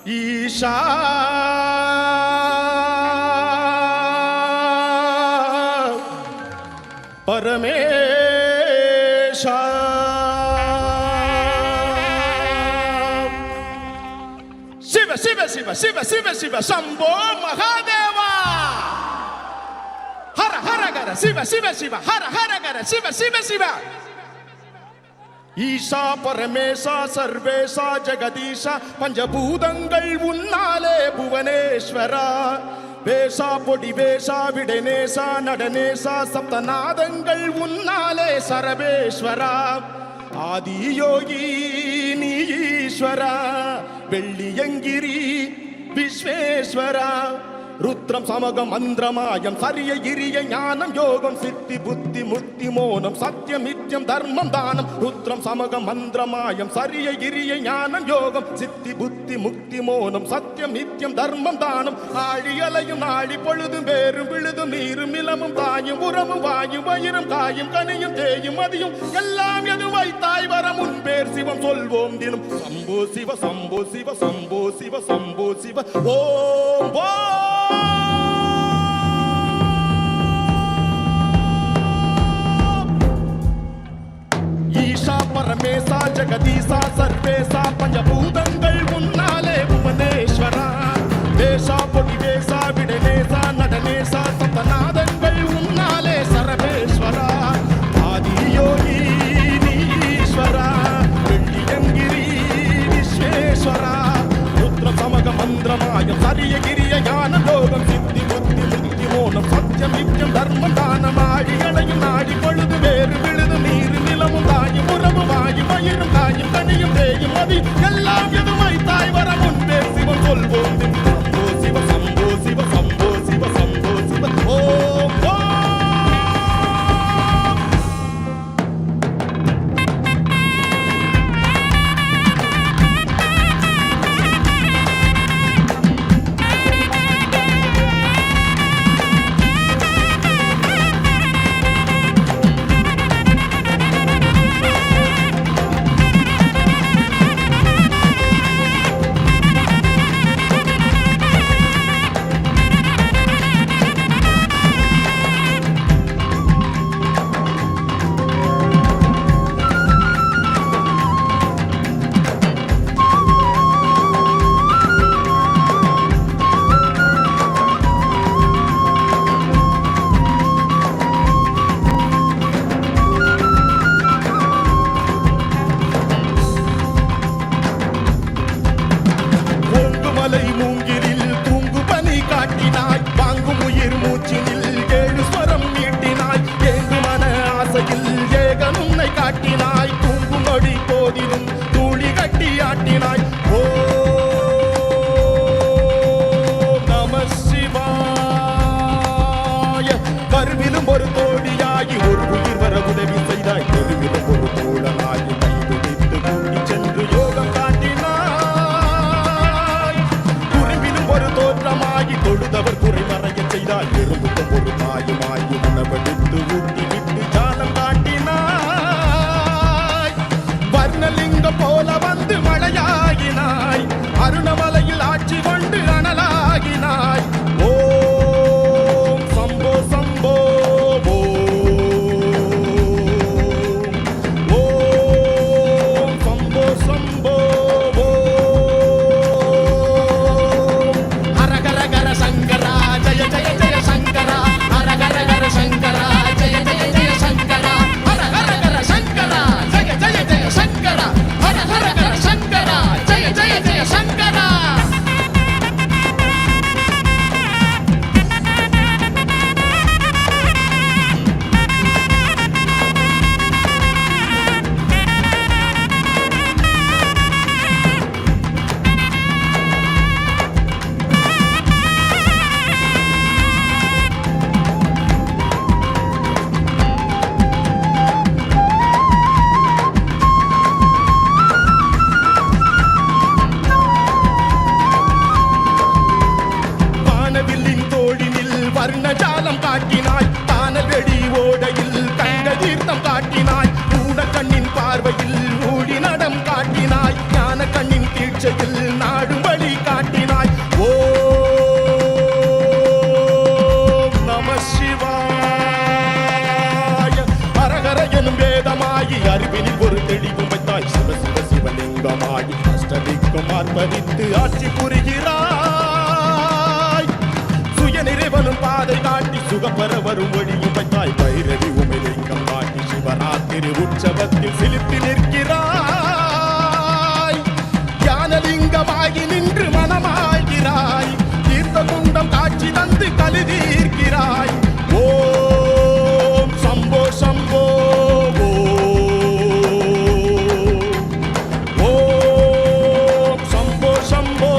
ஈஷா பரமேஷா சிவ சிவ சிவ சிவ சிவ சிவ சம்போ மகாதேவா ஹர ஹர கர சிவ சிவ சிவ ஹர ஹர கர சிவ சிவ சிவ ஈஷா பரமேசா சர்வேசா ஜெகதீஷா பஞ்சபூதங்கள் உன்னாலே புவனேஸ்வரா வேஷா பொடி வேஷா விடனேசா நடனேசா சப்தநாதங்கள் உன்னாலே சரவேஸ்வரா ஆதியோகி நீ ஈஸ்வரா வெள்ளியங்கிரி விஸ்வேஸ்வரா ருத்ரம் சமகம் மந்திரமாயம் சரிய கிரிய ஞானம் யோகம் சித்தி புத்தி முக்தி மோனம் சத்தியம் நித்தியம் தர்மம் தானம் ருத்ரம் சமகம் மந்திரமாயம் சரிய கிரிய ஞானம் யோகம் சித்தி புத்தி முக்தி மோனம் சத்தியம் நித்தியம் தர்மம் தானம் ஆழி அலையும் நாழி பொழுதும் வேறும் விழுதும் நீரும் நிலமும் தாயும் உரமும் வாயும் வயிறும் காயும் கனியும் தேயும் மதியும் எல்லாம் எது வைத்தாய் வர முன்பேர் சிவம் சொல்வோம் தினம் சம்போ சிவ சம்போ சிவ சம்போ சிவ சம்போ சிவ ஓம் ஓ ஈஷா பரமேசா ஜெகதீசா சர்வேசா பஞ்சபூதங்கள் உன்னாலே புவனேஸ்வரா வேஷா பொடி வேஷா விடனேசா நடனேசா சப்தநாதங்கள் உன்னாலே சரவேஸ்வரா ஆதியோகி நீஸ்வரா வெள்ளியங்கிரி விஸ்வேஸ்வரா ருத்ர சமக மந்திரமாயம் சரிய கிரிய ஞான லோகம் சித்தி புத்தி முக்தி மோனம் சத்தியம் நித்தியம் தர்மம் தானம் ஆழி அடையும் நாடி பொழுது வேறு விழுது நீரு நிலமும் தாயும் உறவும் வாயும் வயிறும் காயும் கனியும் தேயும் மதி எல்லாம் எதுமை தாய் வர முன்பே சிவம் சொல்வோம் சம்போ சிவ சம்போ சிவ சம்போ சிவ சம்போ சிவ ஓம் அறிவினில் ஒரு தெளிவும் வைத்தாய் சிவ சிவ சிவலிங்கமாகி அஷ்டதிக்கும் ஆர்ப்பரித்து ஆட்சி புரிகிறாய் சுய நிறைவனும் பாதை காட்டி சுகப்பெற வரும் ஒளியும் வைத்தாய் பைரவி உமிலிங்கம் காட்டி சிவராத்திரி உற்சவத்தில் சிலிப்பி நிற்கிறாய் ஞானலிங்கமாகி நின்று மனமாகிறாய் தீர்த்த குண்டம் காட்சி தந்து கலி தீர்க்கிறாய் ஓம் சம்போ சம்போ ஓம் சம்போ சம்போ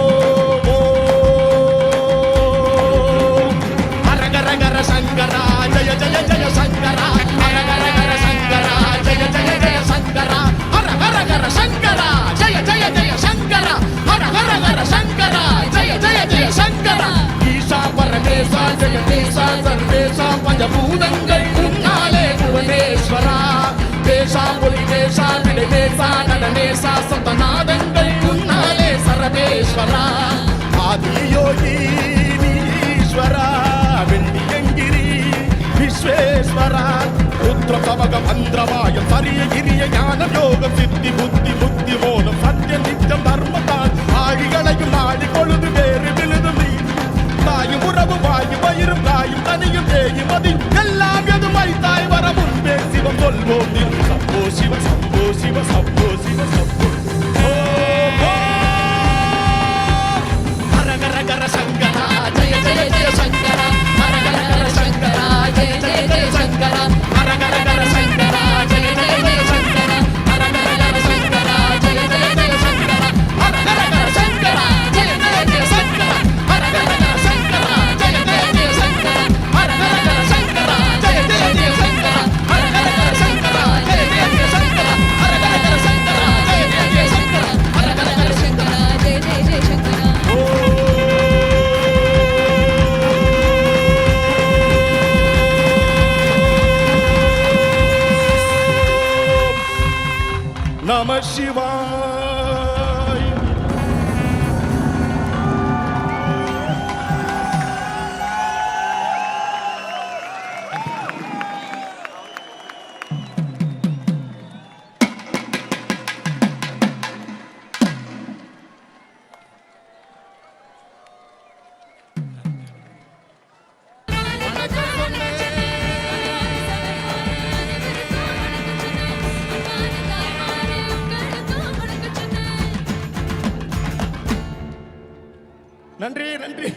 ஹரஹரஹர சங்கரா ஜய ஜய ஜய சங்கரா ஹரஹரஹர சங்கரா ஜய ஜய ஜய சங்கரா ஹரஹரஹர சங்கரா ஜய ஜய ஜய சங்கரா ஹரஹரஹர சங்கரா ஜய ஜய ஜய சங்கரா ஈசா பரமேசா ஜெகதீசா சர்வேசா பஞ்சபூதங்கள் உன்னாலே புவனேஸ்வரா தேசா பொலி தேசா விடை தேசா நடனேசா சப்தநாதங்கள் உன்னாலே சரவேஸ்வரா ஆதியோகி நீஸ்வரா வெள்ளியங்கிரி விஸ்வேஸ்வரா ருத்ர சவக மந்திரமாயம் சரிய கிரிய ஞானம் யோகம் சித்தி புத்தி முக்தி மோனம் சத்தியம் நித்தியம் தர்மதான் ஆழிகளையும் ஆடி பொழுது வேறு விழுது நீ தாயும் உறவு வாயும் பயிரும் தாயும் தனியும் தேயும் அதில் எல்லாம் எது வைத்தாய் வர முன்பே சிவம் சொல்வோம் நீ சப்போ சிவ சப்போ சிவ சப்போ சிவ சப்போ ஹரஹரஹர சங்கரா ஜய ஜய ஜய சங்கரா ஹரஹரஹர சங்கரா ஜய ஜய ஜய சங்கரா ஹரஹரஹர சங்கரா ஜய ஜய ஜய சங்கரா ஹரஹரஹர சங்கரா ஜய ஜய ஜய சங்கரா ஹரஹரஹர சங்கரா ஜய ஜய ஜய சங்கரா ஹரஹரஹர சங்கரா ஜய ஜய ஜய சங்கரா ஹரஹரஹர சங்கரா ஜய ஜய ஜய சங்கரா ஹரஹரஹர சங்கரா ஜய ஜய ஜய சங்கரா ஹரஹரஹர சங்கரா ஜய ஜய ஜய சங்கரா ஹரஹரஹர சங்கரா ஜய ஜய ஜய சங்கரா நம சிவாய். நன்றி நன்றி.